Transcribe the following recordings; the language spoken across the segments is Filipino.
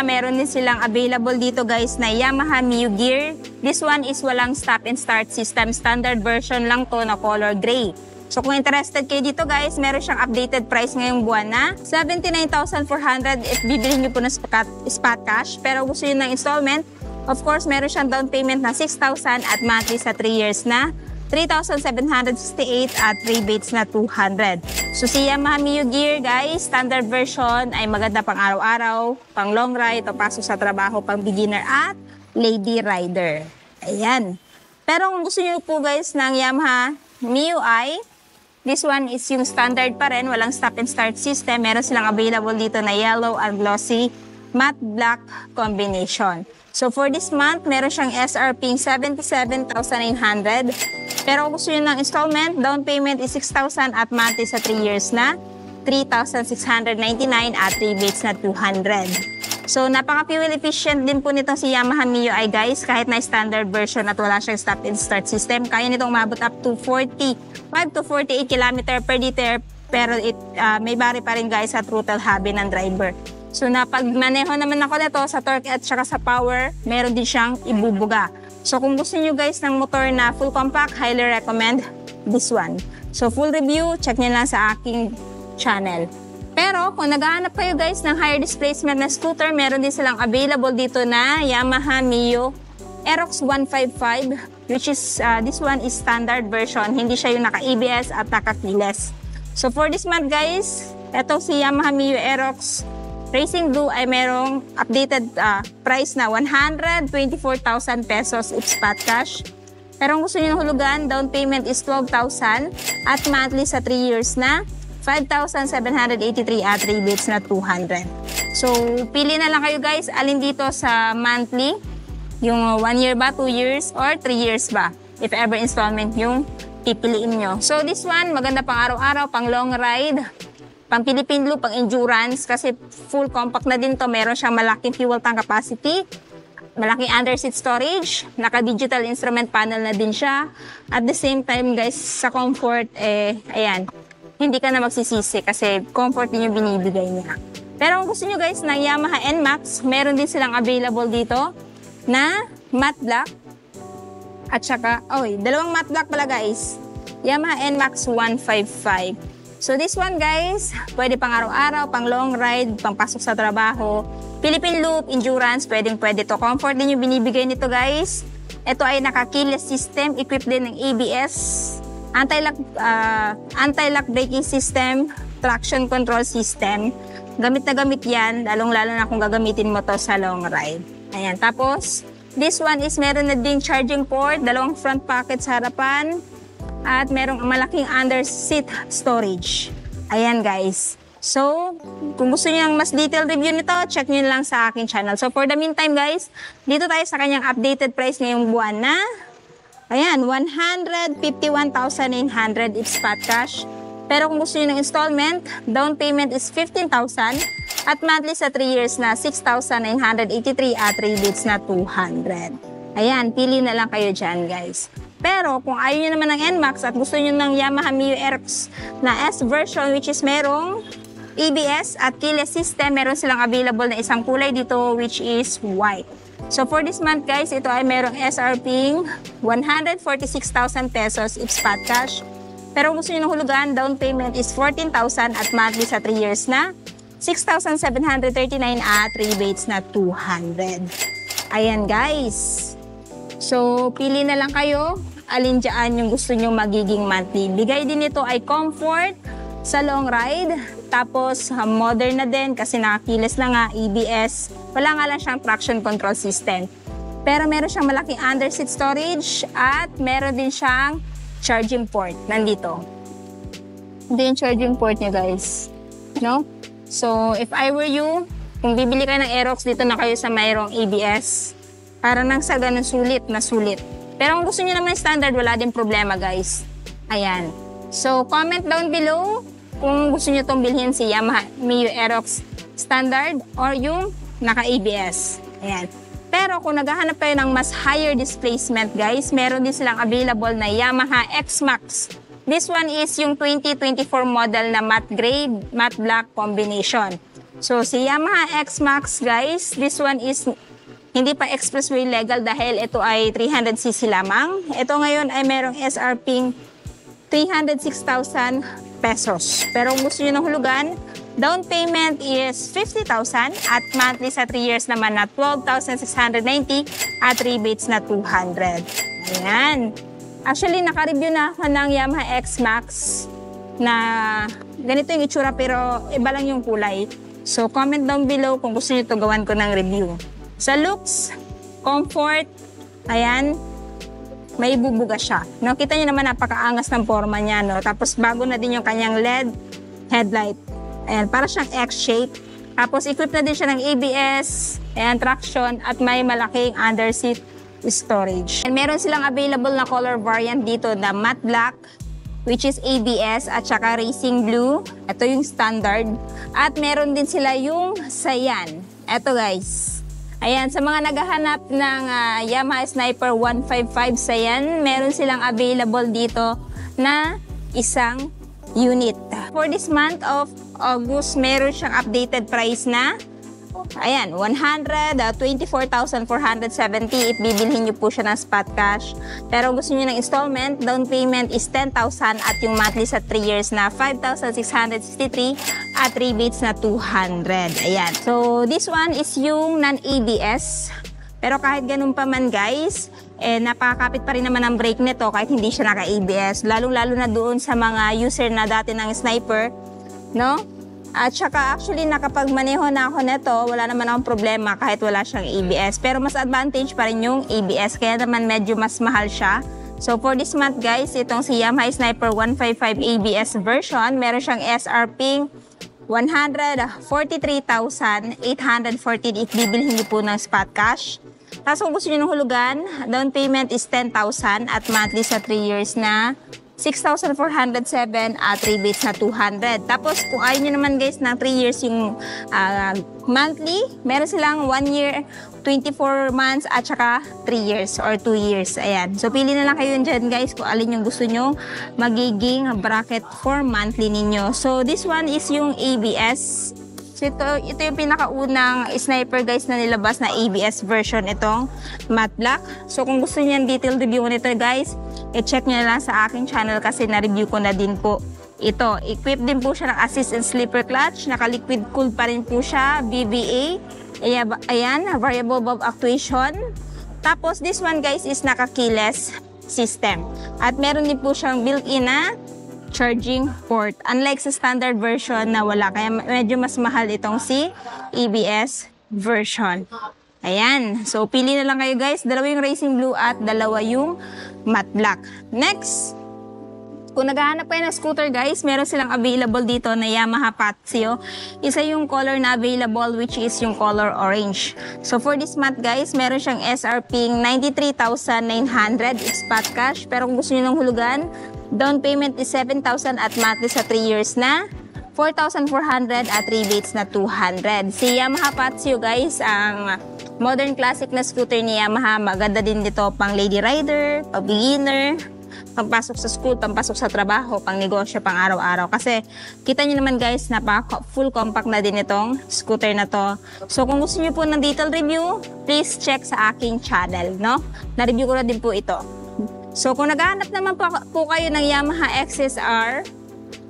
Meron din silang available dito guys na Yamaha Mio Gear. This one is walang stop and start system. Standard version lang to na color gray. So kung interested kayo dito guys, meron siyang updated price ngayong buwan na 79,400 if bibili nyo po ng spot cash. Pero gusto nyo ng installment, of course meron siyang down payment na 6,000 at monthly sa 3 years na 3,768 at rebates na 200. So si Yamaha Mio Gear guys, standard version ay maganda pang araw-araw, pang long ride, papasok sa trabaho, pang beginner at lady rider. Ayan. Pero kung gusto niyo po guys ng Yamaha Mio I, this one is yung standard pa rin, walang stop and start system. Meron silang available dito na yellow and glossy matte black combination. So for this month, meron siyang SRP 77,900. Pero kung gusto nyo ng installment, down payment is 6,000 at monthly sa 3 years na 3,699 at rebates na 200. So napaka-fuel efficient din po nitong si Yamaha Mio I guys. Kahit na standard version at wala siyang stop and start system, kaya nitong umabot up to 45 to 48 km per liter. Pero may bari pa rin guys sa throttle hubby ng driver. So napagmaneho naman ako nito sa torque at saka sa power, meron din siyang ibubuga. So kung gusto niyo guys ng motor na full compact, highly recommend this one. So full review, check niyo lang sa aking channel. Pero kung naghahanap kayo guys ng higher displacement na scooter, meron din silang available dito na Yamaha Mio Aerox 155, which is this one is standard version. Hindi siya yung naka-ABS at naka-keyless. So for this month guys, eto si Yamaha Mio Aerox Racing Blue ay merong updated price na 124,000 pesos if spot cash. Pero kung gusto nyo ng hulugan, down payment is 12,000 at monthly sa 3 years na 5,783 at rebates na 200. So, pili na lang kayo guys, alin dito sa monthly, yung 1 year ba, 2 years, or 3 years ba, if ever installment yung pipiliin nyo. So, this one, maganda pang araw-araw, pang long ride, pang Philippine Loop, pang endurance, kasi full compact na din to. Meron siyang malaking fuel tank capacity, malaking underseat storage, naka-digital instrument panel na din siya. At the same time guys, sa comfort, ayan, hindi ka na magsisisi kasi comfort din yung binibigay niya. Pero kung gusto nyo guys ng Yamaha NMAX, meron din silang available dito na matte black at saka, dalawang matte black pala guys. Yamaha NMAX 155. So this one guys, pwede pang araw-araw, pang long ride, pang pasok sa trabaho, Philippine Loop, endurance, pwede to. Comfort din yung binibigay nito guys. Ito ay naka-keyless system, equipped din ng ABS, anti-lock braking system, traction control system. Gamit na gamit yan, lalong-lalo na kung gagamitin mo to sa long ride. Ayan, tapos this one is meron na din charging port, dalawang front pocket sa harapan, at merong malaking under seat storage. Ayan guys. So, kung gusto niyo ng mas detailed review nito, check niyo lang sa aking channel. So, for the meantime guys, dito tayo sa kanyang updated price ngayong buwan na, ayan, 151,900 if spot cash. Pero kung gusto niyo ng installment, down payment is 15,000 at monthly sa 3 years na 6,983 at rebates na 200. Ayan, pili na lang kayo dyan guys. Pero kung ayaw nyo naman ng NMAX at gusto nyo ng Yamaha Mio Aerox na S version, which is merong ABS at keyless system, meron silang available na isang kulay dito which is white. So for this month guys, ito ay merong SRP 146,000 pesos if spot cash. Pero kung gusto nyo ng hulugan, down payment is 14,000 at monthly sa 3 years na 6,739 at rebates na 200. Ayan guys. So pili na lang kayo, alin dyan yung gusto nyo magiging monthly. Bigay din ito ay comfort sa long ride. Tapos modern na din kasi nakakiles na nga, ABS. Wala nga lang siyang traction control system. Pero meron siyang malaking underseat storage at meron din siyang charging port. Nandito. Ito yung charging port niya guys. No? So if I were you, kung bibili kayo ng Aerox, dito na kayo sa mayroong ABS. Para nang sa ganun sulit na sulit. Pero kung gusto niyo naman standard, wala din problema guys. Ayan. So comment down below kung gusto nyo itong bilhin si Yamaha Mio Aerox Standard or yung naka-ABS. Ayan. Pero kung naghahanap kayo ng mas higher displacement guys, meron din silang available na Yamaha X-Max. This one is yung 2024 model na matte gray, matte black combination. So si Yamaha X-Max guys, this one is hindi pa expressway legal dahil ito ay 300cc lamang. Ito ngayon ay merong SRP 306,000 pesos. Pero kung gusto nyo ng hulugan, down payment is 50,000 at monthly sa 3 years naman na 12,690 at rebates na 200. Ayan. Actually, naka-review na ako ng Yamaha X-Max na ganito yung itsura pero iba lang yung kulay. So, comment down below kung gusto nyo ito gawan ko ng review. Sa looks, comfort, ayan, may bubuga siya. No, kita niyo naman napakaangas ng forma niya, no. Tapos bago na din yung kanyang LED headlight. Ayan, para siyang X-shape. Tapos equipped na din siya ng ABS, ayan, traction at may malaking underseat storage. And meron silang available na color variant dito na matte black, which is ABS at saka racing blue. Ito yung standard. At meron din sila yung Cyan. Ito guys. Ayan, sa mga naghahanap ng Yamaha Sniper 155 Cyan, meron silang available dito na isang unit. For this month of August, meron siyang updated price na ayan, 124,470 if bibilhin niyo po siya ng spot cash. Pero gusto niyo ng installment, down payment is 10,000 at yung monthly sa 3 years na 5,663 at rebates na 200. Ayan. So, this one is yung non-ABS. Pero kahit ganun pa man guys, napakakapit pa rin naman ang brake nito kahit hindi siya naka-ABS. Lalong-lalo na doon sa mga user na dati ng Sniper, no? At saka actually nakapagmaneho na ako nito, wala naman akong problema kahit wala siyang ABS. Pero mas advantage pa rin yung ABS, kaya naman medyo mas mahal siya. So for this month guys, itong si Yamaha Sniper 155 ABS version, meron siyang SRP 143,814 if bibilhin niyo po ng spot cash. Tapos kung gusto niyo ng hulugan, down payment is 10,000 at monthly sa 3 years na 6,407 at rebates na 200. Tapos kung ayaw nyo naman guys ng 3 years yung monthly, meron silang 1 year, 24 months at saka 3 years or 2 years. Ayan. So pili na lang kayo dyan guys kung alin yung gusto nyo magiging bracket for monthly ninyo. So this one is yung ABS. So ito yung pinakaunang Sniper guys na nilabas na ABS version, itong matte black. So kung gusto niyo yung detailed review nito guys, i-check nyo lang sa aking channel kasi na-review ko na din po ito. Equipped din po siya ng assist and slipper clutch, naka-liquid cooled pa rin po siya, BBA. Ayan, variable valve actuation. Tapos this one guys is naka-keyless system. At meron din po siyang built-in na charging port. Unlike sa standard version na wala, kaya medyo mas mahal itong si ABS version. Ayan. So, pili na lang kayo guys. Dalawa yung racing blue at dalawa yung matte black. Next, kung naghahanap kayo ng scooter guys, meron silang available dito na Yamaha Patio. Isa yung color na available which is yung color orange. So, for this month guys, meron siyang SRP 93,900 spot cash. Pero kung gusto nyo ng hulugan, down payment is 7,000 at monthly sa 3 years na 4,400 at rebates na 200. Si Yamaha Patio guys, ang modern classic na scooter ni Yamaha, maganda din dito pang lady rider, pang beginner. Pagpasok sa school, pampasok sa trabaho, pang negosyo, pang araw-araw. Kasi kita nyo naman guys, full compact na din itong scooter na to. So kung gusto nyo po ng detailed review, please check sa aking channel, no? Na-review ko na din po ito. So kung naghahanap naman po kayo ng Yamaha XSR,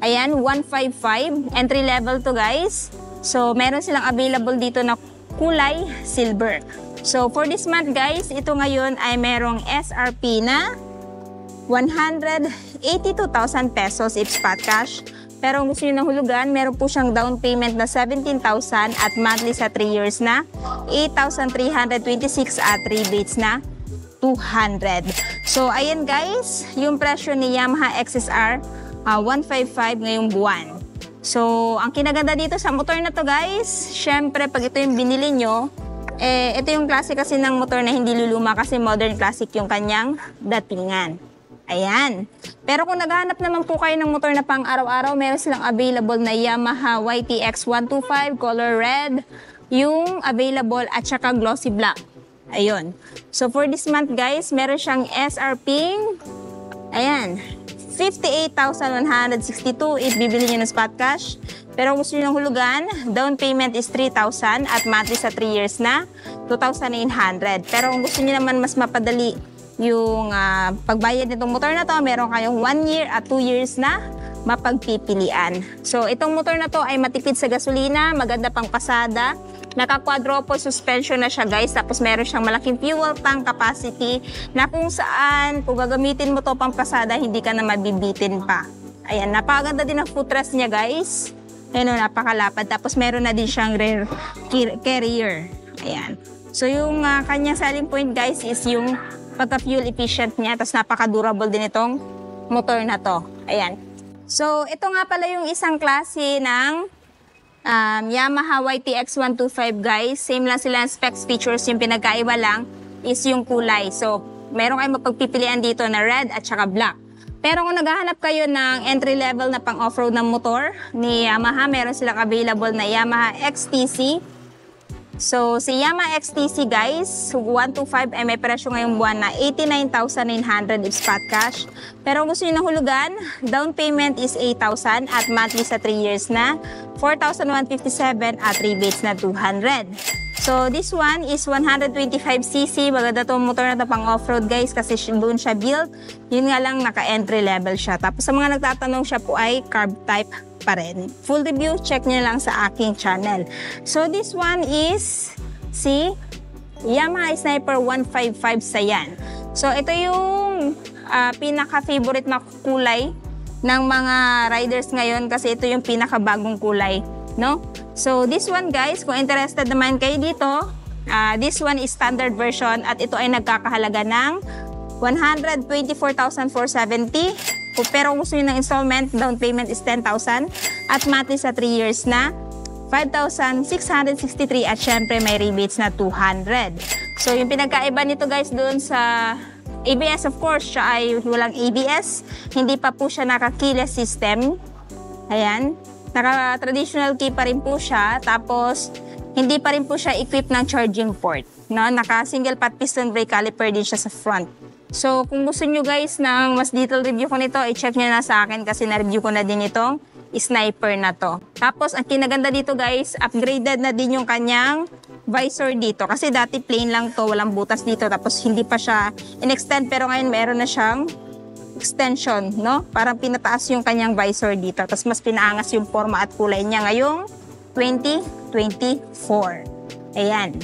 ayan, 155, entry level to guys. So meron silang available dito na kulay silver. So for this month guys, ito ngayon ay merong SRP na 182,000 pesos if spot cash. Pero kung gusto nyo ng hulugan, meron po siyang down payment na 17,000 at monthly sa 3 years na 8,326 at rebates na 200. So ayan guys, yung presyo ni Yamaha XSR 155 ngayong buwan. So ang kinaganda dito sa motor na to guys, syempre pag ito yung binili nyo, ito yung klase kasi ng motor na hindi luluma kasi modern classic yung kanyang datingan. Ayan. Pero kung naghahanap naman po kayo ng motor na pang araw-araw, meron silang available na Yamaha YTX 125 color red, yung available at saka glossy black. Ayun. So for this month guys, meron siyang SRP, ayan, 58,162 if bibili nyo ng spot cash. Pero kung gusto nyo ng hulugan, down payment is 3,000 at monthly sa 3 years na 2,900. Pero kung gusto nyo naman mas mapadali yung pagbayad nitong motor na to, meron kayong 1 year at 2 years na mapagpipilian. So itong motor na to ay matipid sa gasolina, maganda pang pasada, naka-quadruple suspension na siya guys, tapos meron siyang malaking fuel tank capacity na kung saan kung gagamitin mo to pang pasada, hindi ka na mabibitin pa. Ayan, napakaganda din ang footrest niya guys. Ayan, napakalapad. Tapos meron na din siyang rear carrier. Ayan. So yung kanyang selling point guys is yung pagka-fuel efficient niya, tapos napaka-durable din itong motor na to. Ayan. So ito nga pala yung isang klase ng Yamaha YTX 125 guys. Same lang sila ang specs, features, yung pinagkaiba lang is yung kulay. So meron kayong mapagpipilian dito na red at saka black. Pero kung naghahanap kayo ng entry level na pang off-road ng motor ni Yamaha, meron silang available na Yamaha XTC. So si Yamaha XTC guys, 125 ay may presyo ngayong buwan na 89,900 if spot cash. Pero kung gusto nyo ng hulugan, down payment is 8,000 at monthly sa 3 years na 4,157 at rebates na 200. So this one is 125cc. Maganda itong motor na ito pang off-road guys kasi doon siya built. Yun nga lang naka-entry level siya. Tapos sa mga nagtatanong, siya po ay carb type pa rin. Full review, check nyo lang sa aking channel. So this one is si Yamaha Sniper 155 Saiyan. So ito yung pinaka-favorite na kulay ng mga riders ngayon kasi ito yung pinaka-bagong kulay, no? So this one guys, kung interested naman kayo dito, this one is standard version at ito ay nagkakahalaga ng 124,470. Pero kung gusto nyo ng installment, down payment is 10,000 at monthly sa 3 years na 5,663 at syempre may rebates na 200. So yung pinagkaiba nito guys doon sa ABS, of course, siya ay walang ABS. Hindi pa po siya naka-keyless system. Ayan. Naka-traditional key pa rin po siya. Tapos, hindi pa rin po siya equipped ng charging port. No? Naka-single pot piston brake caliper din siya sa front. So, kung gusto nyo guys ng mas detailed review ko nito, i-check nyo na sa akin kasi na-review ko na din itong Sniper na to. Tapos, ang kinaganda dito guys, upgraded na din yung kanyang visor dito. Kasi dati plain lang to, walang butas dito. Tapos, hindi pa siya in-extend. Pero ngayon, meron na siyang extension, no? Parang pinataas yung kanyang visor dito. Tapos, mas pinaangas yung forma at kulay niya ngayong 2024. Ayan.